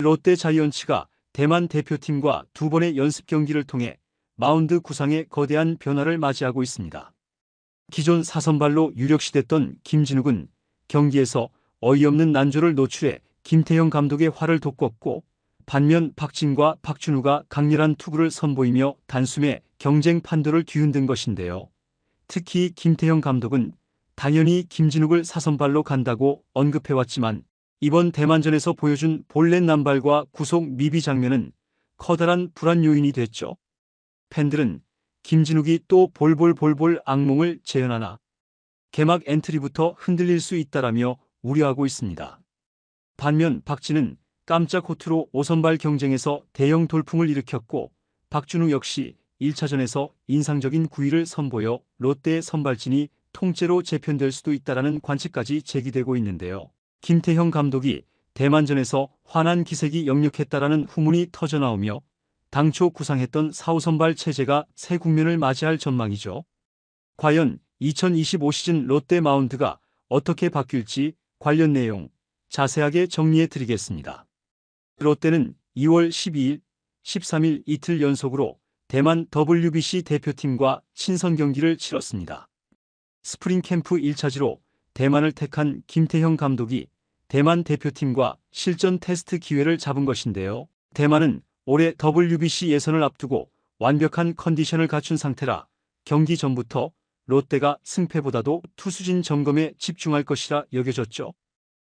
롯데 자이언츠가 대만 대표팀과 두 번의 연습 경기를 통해 마운드 구상에 거대한 변화를 맞이하고 있습니다. 기존 4선발로 유력시됐던 김진욱은 경기에서 어이없는 난조를 노출해 김태형 감독의 화를 돋궜고, 반면 박진과 박준우가 강렬한 투구를 선보이며 단숨에 경쟁 판도를 뒤흔든 것인데요. 특히 김태형 감독은 당연히 김진욱을 4선발로 간다고 언급해왔지만, 이번 대만전에서 보여준 볼넷 남발과 구속 미비 장면은 커다란 불안 요인이 됐죠. 팬들은 김진욱이 또 볼볼볼볼 악몽을 재현하나 개막 엔트리부터 흔들릴 수 있다라며 우려하고 있습니다. 반면 박진은 깜짝 호투로 5선발 경쟁에서 대형 돌풍을 일으켰고, 박준우 역시 1차전에서 인상적인 9위를 선보여 롯데의 선발진이 통째로 재편될 수도 있다라는 관측까지 제기되고 있는데요. 김태형 감독이 대만전에서 화난 기색이 역력했다라는 후문이 터져나오며 당초 구상했던 4, 5선발 체제가 새 국면을 맞이할 전망이죠. 과연 2025 시즌 롯데 마운드가 어떻게 바뀔지 관련 내용 자세하게 정리해 드리겠습니다. 롯데는 2월 12일, 13일 이틀 연속으로 대만 WBC 대표팀과 친선 경기를 치렀습니다. 스프링 캠프 1차지로 대만을 택한 김태형 감독이 대만 대표팀과 실전 테스트 기회를 잡은 것인데요. 대만은 올해 WBC 예선을 앞두고 완벽한 컨디션을 갖춘 상태라 경기 전부터 롯데가 승패보다도 투수진 점검에 집중할 것이라 여겨졌죠.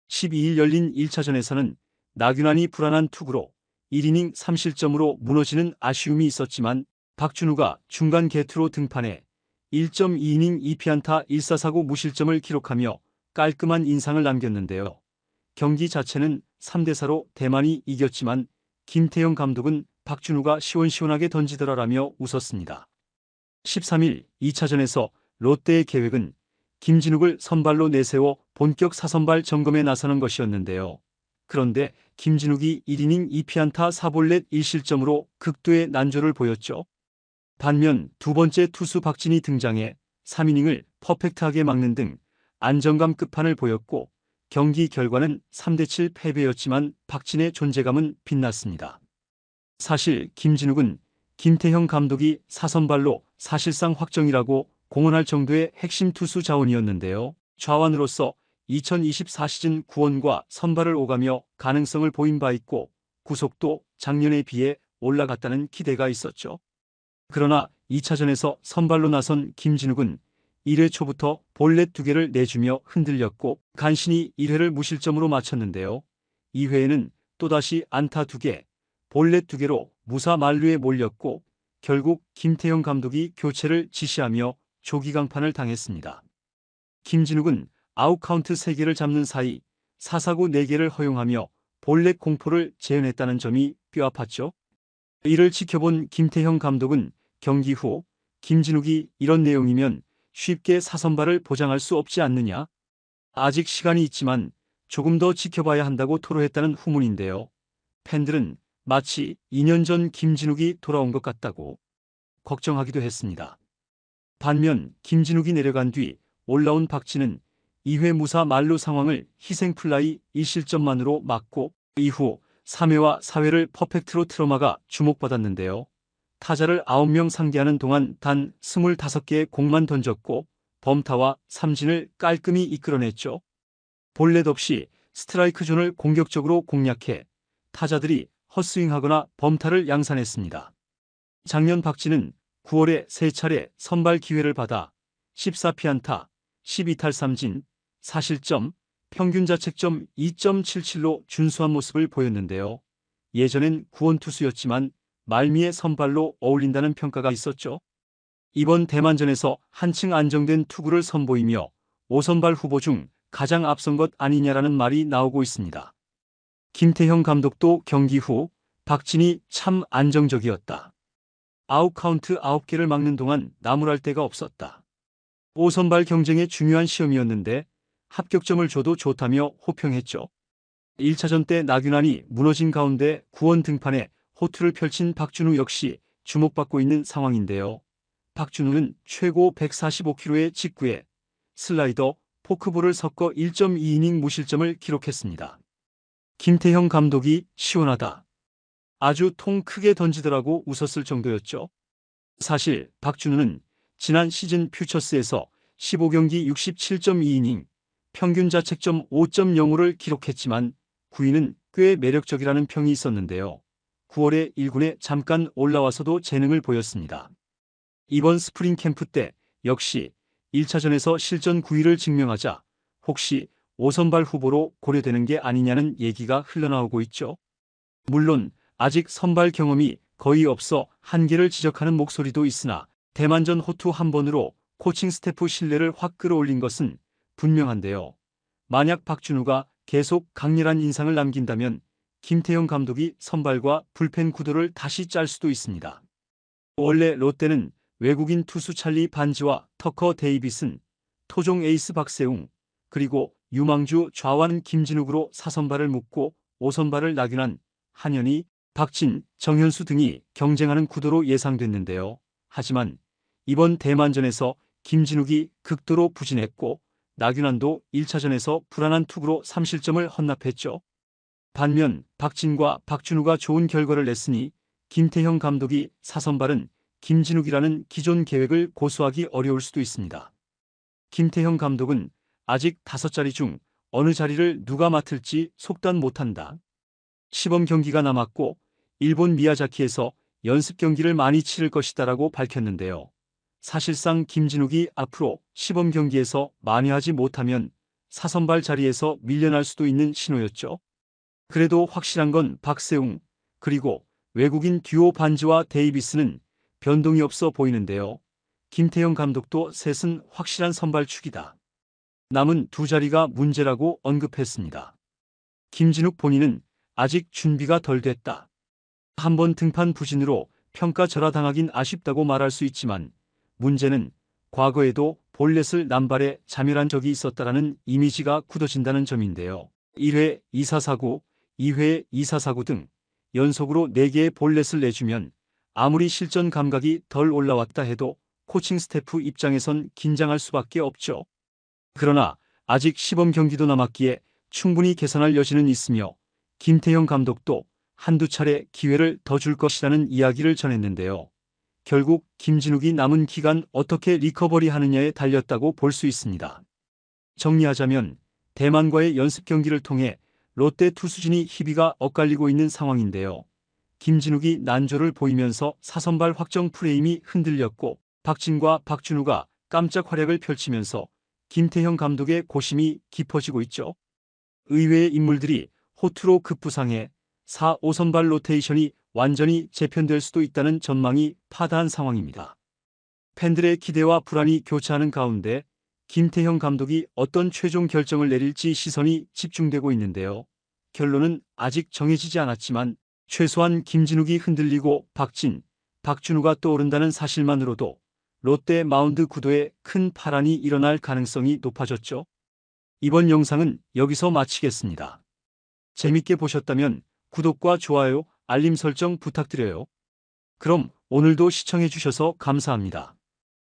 12일 열린 1차전에서는 나균환이 불안한 투구로 1이닝 3실점으로 무너지는 아쉬움이 있었지만, 박준우가 중간 개투로 등판해 1.2이닝 2피안타 1사사구 무실점을 기록하며 깔끔한 인상을 남겼는데요. 경기 자체는 3대4로 대만이 이겼지만 김태형 감독은 박준우가 시원시원하게 던지더라라며 웃었습니다. 13일 2차전에서 롯데의 계획은 김진욱을 선발로 내세워 본격 4선발 점검에 나서는 것이었는데요. 그런데 김진욱이 1이닝 2피안타 4볼넷 1실점으로 극도의 난조를 보였죠. 반면 두 번째 투수 박진이 등장해 3이닝을 퍼펙트하게 막는 등 안정감 끝판을 보였고, 경기 결과는 3대7 패배였지만 박진의 존재감은 빛났습니다. 사실 김진욱은 김태형 감독이 4선발로 사실상 확정이라고 공언할 정도의 핵심 투수 자원이었는데요. 좌완으로서 2024 시즌 구원과 선발을 오가며 가능성을 보인 바 있고, 구속도 작년에 비해 올라갔다는 기대가 있었죠. 그러나 2차전에서 선발로 나선 김진욱은 1회 초부터 볼넷 2개를 내주며 흔들렸고, 간신히 1회를 무실점으로 마쳤는데요. 2회에는 또다시 안타 2개, 볼넷 2개로 무사 만루에 몰렸고, 결국 김태형 감독이 교체를 지시하며 조기 강판을 당했습니다. 김진욱은 아웃카운트 3개를 잡는 사이 4사구 4개를 허용하며 볼넷 공포를 재현했다는 점이 뼈아팠죠. 이를 지켜본 김태형 감독은 경기 후 김진욱이 이런 내용이면 쉽게 4선발을 보장할 수 없지 않느냐? 아직 시간이 있지만 조금 더 지켜봐야 한다고 토로했다는 후문인데요. 팬들은 마치 2년 전 김진욱이 돌아온 것 같다고 걱정하기도 했습니다. 반면 김진욱이 내려간 뒤 올라온 박진은 2회 무사 만루 상황을 희생플라이 1실점만으로 막고, 이후 3회와 4회를 퍼펙트로 틀어막아 주목받았는데요. 타자를 9명 상대하는 동안 단 25개의 공만 던졌고 범타와 삼진을 깔끔히 이끌어냈죠. 볼넷 없이 스트라이크 존을 공격적으로 공략해 타자들이 헛스윙하거나 범타를 양산했습니다. 작년 박진은 9월에 3차례 선발 기회를 받아 14피안타, 12탈삼진, 4실점, 평균 자책점 2.77로 준수한 모습을 보였는데요. 예전엔 구원투수였지만 말미에 선발로 어울린다는 평가가 있었죠. 이번 대만전에서 한층 안정된 투구를 선보이며 5선발 후보 중 가장 앞선 것 아니냐라는 말이 나오고 있습니다. 김태형 감독도 경기 후 박진이 참 안정적이었다. 아웃카운트 9개를 막는 동안 나무랄 데가 없었다. 5선발 경쟁의 중요한 시험이었는데 합격점을 줘도 좋다며 호평했죠. 1차전 때 나균환이 무너진 가운데 구원 등판에 호투를 펼친 박준우 역시 주목받고 있는 상황인데요. 박준우는 최고 145km의 직구에 슬라이더, 포크볼을 섞어 1.2이닝 무실점을 기록했습니다. 김태형 감독이 시원하다. 아주 통 크게 던지더라고 웃었을 정도였죠. 사실 박준우는 지난 시즌 퓨처스에서 15경기 67.2이닝, 평균 자책점 5.05를 기록했지만 9위는 꽤 매력적이라는 평이 있었는데요. 9월에 1군에 잠깐 올라와서도 재능을 보였습니다. 이번 스프링 캠프 때 역시 1차전에서 실전 9위를 증명하자 혹시 5선발 후보로 고려되는 게 아니냐는 얘기가 흘러나오고 있죠. 물론 아직 선발 경험이 거의 없어 한계를 지적하는 목소리도 있으나 대만전 호투 한 번으로 코칭 스태프 신뢰를 확 끌어올린 것은 분명한데요. 만약 박준우가 계속 강렬한 인상을 남긴다면 김태형 감독이 선발과 불펜 구도를 다시 짤 수도 있습니다. 원래 롯데는 외국인 투수 찰리 반지와 터커 데이비슨, 토종 에이스 박세웅, 그리고 유망주 좌완 김진욱으로 4선발을 묶고 5선발을 나균환, 한현희, 박진, 정현수 등이 경쟁하는 구도로 예상됐는데요. 하지만 이번 대만전에서 김진욱이 극도로 부진했고 나균환도 1차전에서 불안한 투구로 3실점을 헌납했죠. 반면 박진과 박준우가 좋은 결과를 냈으니 김태형 감독이 4선발은 김진욱이라는 기존 계획을 고수하기 어려울 수도 있습니다. 김태형 감독은 아직 5자리 중 어느 자리를 누가 맡을지 속단 못한다. 시범 경기가 남았고 일본 미야자키에서 연습 경기를 많이 치를 것이다라고 밝혔는데요. 사실상 김진욱이 앞으로 시범 경기에서 만회하지 못하면 4선발 자리에서 밀려날 수도 있는 신호였죠. 그래도 확실한 건 박세웅, 그리고 외국인 듀오 반지와 데이비스는 변동이 없어 보이는데요. 김태형 감독도 셋은 확실한 선발축이다. 남은 두 자리가 문제라고 언급했습니다. 김진욱 본인은 아직 준비가 덜 됐다. 한번 등판 부진으로 평가 절하당하긴 아쉽다고 말할 수 있지만 문제는 과거에도 볼넷을 남발해 자멸한 적이 있었다라는 이미지가 굳어진다는 점인데요. 1회 2사4구, 2회 2사4구 등 연속으로 4개의 볼넷을 내주면 아무리 실전 감각이 덜 올라왔다 해도 코칭 스태프 입장에선 긴장할 수밖에 없죠. 그러나 아직 시범 경기도 남았기에 충분히 개선할 여지는 있으며 김태형 감독도 한두 차례 기회를 더 줄 것이라는 이야기를 전했는데요. 결국 김진욱이 남은 기간 어떻게 리커버리하느냐에 달렸다고 볼 수 있습니다. 정리하자면 대만과의 연습 경기를 통해 롯데 투수진이 희비가 엇갈리고 있는 상황인데요. 김진욱이 난조를 보이면서 4선발 확정 프레임이 흔들렸고 박진과 박준우가 깜짝 활약을 펼치면서 김태형 감독의 고심이 깊어지고 있죠. 의외의 인물들이 호투로 급부상해 4, 5선발 로테이션이 완전히 재편될 수도 있다는 전망이 파다한 상황입니다. 팬들의 기대와 불안이 교차하는 가운데 김태형 감독이 어떤 최종 결정을 내릴지 시선이 집중되고 있는데요. 결론은 아직 정해지지 않았지만 최소한 김진욱이 흔들리고 박진, 박준우가 떠오른다는 사실만으로도 롯데 마운드 구도에 큰 파란이 일어날 가능성이 높아졌죠. 이번 영상은 여기서 마치겠습니다. 재밌게 보셨다면 구독과 좋아요, 알림 설정 부탁드려요. 그럼 오늘도 시청해주셔서 감사합니다.